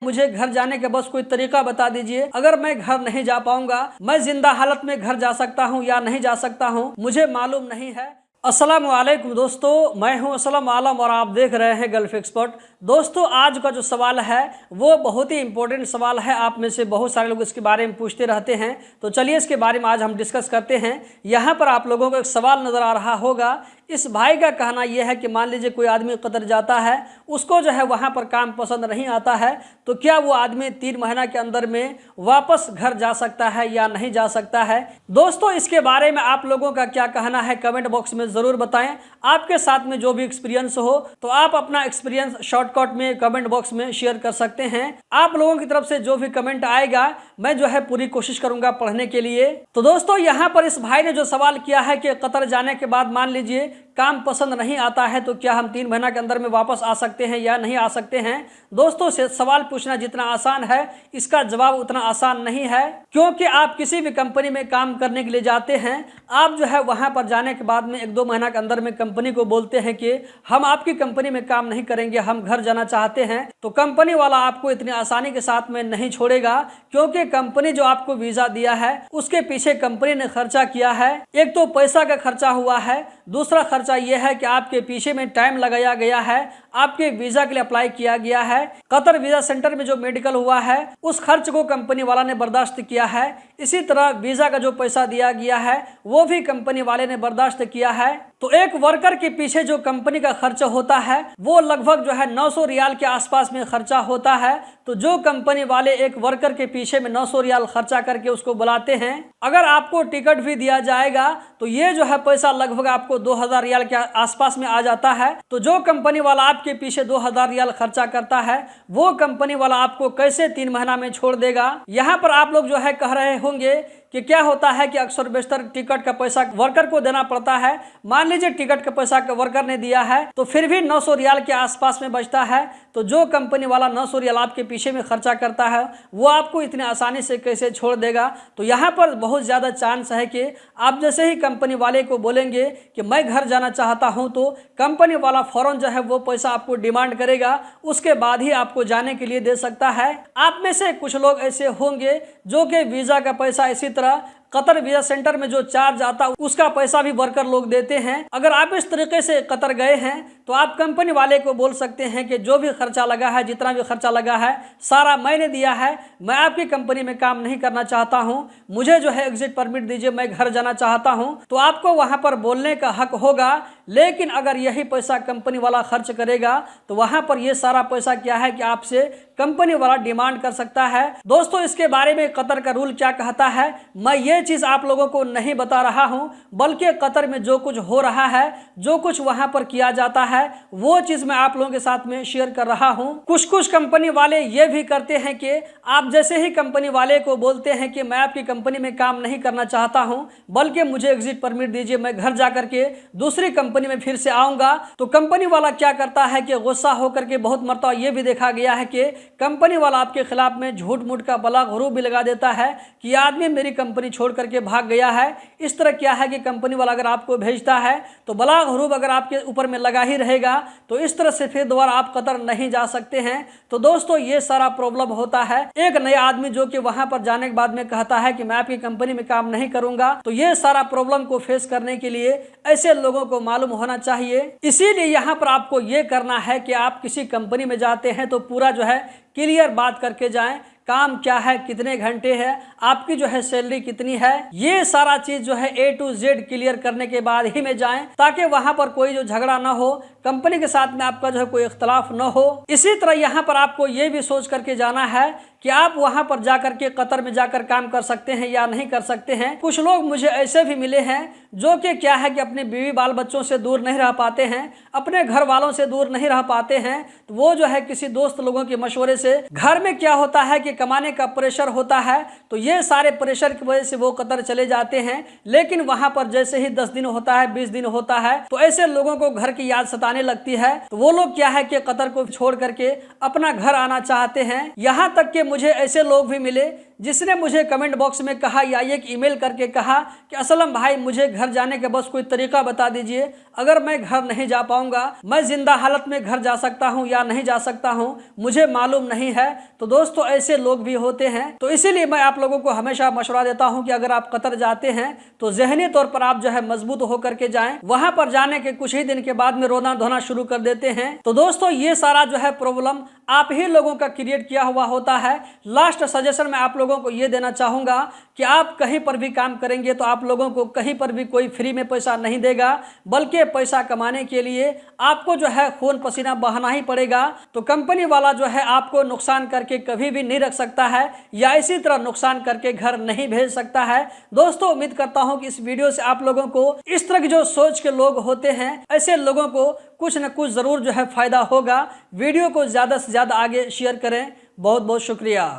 मुझे घर जाने का बस कोई तरीका बता दीजिए। अगर मैं घर नहीं जा पाऊंगा, मैं जिंदा हालत में घर जा सकता हूं या नहीं जा सकता हूं, मुझे मालूम नहीं है। अस्सलाम वालेकुम दोस्तों, मैं हूं असलम आलम और आप देख रहे हैं गल्फ एक्सपर्ट। दोस्तों, आज का जो सवाल है वो बहुत ही इंपॉर्टेंट सवाल है। आप में से बहुत सारे लोग इसके बारे में पूछते रहते हैं, तो चलिए इसके बारे में आज हम डिस्कस करते हैं। यहाँ पर आप लोगों को एक सवाल नज़र आ रहा होगा। इस भाई का कहना यह है कि मान लीजिए कोई आदमी कतर जाता है, उसको जो है वहाँ पर काम पसंद नहीं आता है, तो क्या वो आदमी 3 महीना के अंदर में वापस घर जा सकता है या नहीं जा सकता है। दोस्तों, इसके बारे में आप लोगों का क्या कहना है कमेंट बॉक्स में ज़रूर बताएं। आपके साथ में जो भी एक्सपीरियंस हो तो आप अपना एक्सपीरियंस शॉर्टकट में कमेंट बॉक्स में शेयर कर सकते हैं। आप लोगों की तरफ से जो भी कमेंट आएगा मैं जो है पूरी कोशिश करूंगा पढ़ने के लिए। तो दोस्तों, यहाँ पर इस भाई ने जो सवाल किया है कि कतर जाने के बाद मान लीजिए काम पसंद नहीं आता है, तो क्या हम 3 महीना के अंदर में वापस आ सकते हैं या नहीं आ सकते हैं। दोस्तों, से सवाल पूछना जितना आसान है, इसका जवाब उतना आसान नहीं है। क्योंकि आप किसी भी कंपनी में काम करने के लिए जाते हैं, आप जो है वहां पर जाने के बाद में 1-2 महीना के अंदर में कंपनी को बोलते हैं कि हम आपकी कंपनी में काम नहीं करेंगे, हम घर जाना चाहते हैं, तो कंपनी वाला आपको इतनी आसानी के साथ में नहीं छोड़ेगा। क्योंकि कंपनी जो आपको वीजा दिया है उसके पीछे कंपनी ने खर्चा किया है। एक तो पैसा का खर्चा हुआ है, दूसरा खर्चा यह है कि आपके पीछे में टाइम लगाया गया है, आपके वीजा के लिए अप्लाई किया गया है। कतर वीजा सेंटर में जो मेडिकल हुआ है उस खर्च को कंपनी वाला ने बर्दाश्त किया है। इसी तरह वीजा का जो पैसा दिया गया है वो भी कंपनी वाले ने बर्दाश्त किया है। तो एक वर्कर के पीछे जो कंपनी का खर्चा होता है वो लगभग जो है 900 रियाल के आसपास में खर्चा होता है। तो जो कंपनी वाले एक वर्कर के पीछे में 900 रियाल खर्चा करके उसको बुलाते हैं, अगर आपको टिकट भी दिया जाएगा तो ये जो है पैसा लगभग आपको 2000 रियाल के आसपास में आ जाता है। तो जो कंपनी वाला आपके पीछे 2000 रियाल खर्चा करता है वो कंपनी वाला आपको कैसे 3 महीना में छोड़ देगा। यहाँ पर आप लोग जो है कह रहे होंगे कि क्या होता है कि अक्सर बेशतर टिकट का पैसा वर्कर को देना पड़ता है। मान लीजिए टिकट का पैसा वर्कर ने दिया है तो फिर भी 900 रियाल के आसपास में बचता है। तो जो कंपनी वाला 900 रियाल आपके पीछे में खर्चा करता है वो आपको इतनी आसानी से कैसे छोड़ देगा। तो यहाँ पर बहुत ज़्यादा चांस है कि आप जैसे ही कंपनी वाले को बोलेंगे कि मैं घर जाना चाहता हूँ, तो कंपनी वाला फौरन जो है वो पैसा आपको डिमांड करेगा, उसके बाद ही आपको जाने के लिए दे सकता है। आप में से कुछ लोग ऐसे होंगे जो कि वीज़ा का पैसा इसी तरह कतर वीजा सेंटर में जो चार्ज आता है उसका पैसा भी वर्कर लोग देते हैं। अगर आप इस तरीके से कतर गए हैं तो आप कंपनी वाले को बोल सकते हैं कि जो भी खर्चा लगा है, जितना भी खर्चा लगा है सारा मैंने दिया है, मैं आपकी कंपनी में काम नहीं करना चाहता हूं, मुझे जो है एग्जिट परमिट दीजिए, मैं घर जाना चाहता हूं। तो आपको वहां पर बोलने का हक होगा। लेकिन अगर यही पैसा कंपनी वाला खर्च करेगा तो वहां पर यह सारा पैसा क्या है कि आपसे कंपनी वाला डिमांड कर सकता है। दोस्तों, इसके बारे में कतर का रूल क्या कहता है मैं ये चीज आप लोगों को नहीं बता रहा हूं, बल्कि कतर में जो कुछ हो रहा है, जो कुछ वहां पर किया जाता है वो चीज मैं आप लोगों के साथ में शेयर कर रहा हूं। कुछ कंपनी वाले ये भी करते हैं कि आप जैसे ही कंपनी वाले को बोलते हैं कि मैं आपकी कंपनी में काम नहीं करना चाहता हूं, बल्कि मुझे एग्जिट परमिट दीजिए, मैं घर जाकर के दूसरी कंपनी में फिर से आऊंगा, तो कंपनी वाला क्या करता है कि गुस्सा होकर के, बहुत मरतबा ये भी देखा गया है कि कंपनी वाला आपके खिलाफ में झूठ मूठ का बला गरूब भी लगा देता है कि आदमी मेरी कंपनी छोड़ करके भाग गया है। इस तरह क्या है कि कंपनी वाला अगर आपको भेजता है तो बला गरूब अगर आपके ऊपर में लगा ही रहेगा, तो इस तरह से फिर दोबारा आप कतर नहीं जा सकते हैं। तो दोस्तों, ये सारा प्रॉब्लम होता है। एक नया आदमी जो कि वहां पर जाने के बाद में कहता है कि मैं आपकी कंपनी में काम नहीं करूंगा, तो ये सारा प्रॉब्लम को फेस करने के लिए ऐसे लोगों को मालूम होना चाहिए। इसीलिए यहाँ पर आपको ये करना है कि आप किसी कंपनी में जाते हैं तो पूरा जो है क्लियर बात करके जाएं, काम क्या है, कितने घंटे है, आपकी जो है सैलरी कितनी है, ये सारा चीज जो है A to Z क्लियर करने के बाद ही में जाएं, ताकि वहां पर कोई जो झगड़ा ना हो, कंपनी के साथ में आपका जो है कोई इख्तलाफ ना हो। इसी तरह यहाँ पर आपको ये भी सोच करके जाना है कि आप वहां पर जाकर के कतर में जाकर काम कर सकते हैं या नहीं कर सकते हैं। कुछ लोग मुझे ऐसे भी मिले हैं जो कि क्या है कि अपने बीवी बाल बच्चों से दूर नहीं रह पाते हैं, अपने घर वालों से दूर नहीं रह पाते हैं, तो वो जो है किसी दोस्त लोगों के मशवरे से, घर में क्या होता है कि कमाने का प्रेशर होता है, तो ये सारे प्रेशर की वजह से वो कतर चले जाते हैं। लेकिन वहां पर जैसे ही 10 दिन होता है, 20 दिन होता है, तो ऐसे लोगों को घर की याद सताने लगती है, तो वो लोग क्या है कि कतर को छोड़ करके अपना घर आना चाहते हैं। यहाँ तक कि मुझे ऐसे लोग भी मिले जिसने मुझे कमेंट बॉक्स में कहा या एक ईमेल करके कहा कि असलम भाई मुझे घर जाने के बस कोई तरीका बता दीजिए, अगर मैं घर नहीं जा पाऊंगा मैं जिंदा हालत में घर जा सकता हूं या नहीं जा सकता हूं, मुझे मालूम नहीं है। तो दोस्तों ऐसे लोग भी होते हैं, तो इसीलिए मैं आप लोगों को हमेशा मशवरा देता हूं कि अगर आप कतर जाते हैं तो जहनी तौर पर आप जो है मजबूत होकर के जाएं। वहां पर जाने के कुछ ही दिन के बाद में रोना धोना शुरू कर देते हैं। तो दोस्तों ये सारा जो है प्रॉब्लम आप ही लोगों का क्रिएट किया हुआ होता है। लास्ट सजेशन मैं आप लोगों को ये देना चाहूंगा कि आप कहीं पर भी काम करेंगे तो आप लोगों को कहीं पर भी कोई फ्री में पैसा नहीं देगा, बल्कि पैसा कमाने के लिए आपको जो है खून पसीना बहाना ही पड़ेगा। तो कंपनी वाला जो है आपको नुकसान करके कभी भी नहीं रख सकता है या इसी तरह नुकसान करके घर नहीं भेज सकता है। दोस्तों उम्मीद करता हूं कि इस वीडियो से आप लोगों को इस तरह की जो सोच के लोग होते हैं ऐसे लोगों को कुछ न कुछ जरूर जो है फायदा होगा। वीडियो को ज्यादा से ज्यादा आगे शेयर करें। बहुत बहुत शुक्रिया।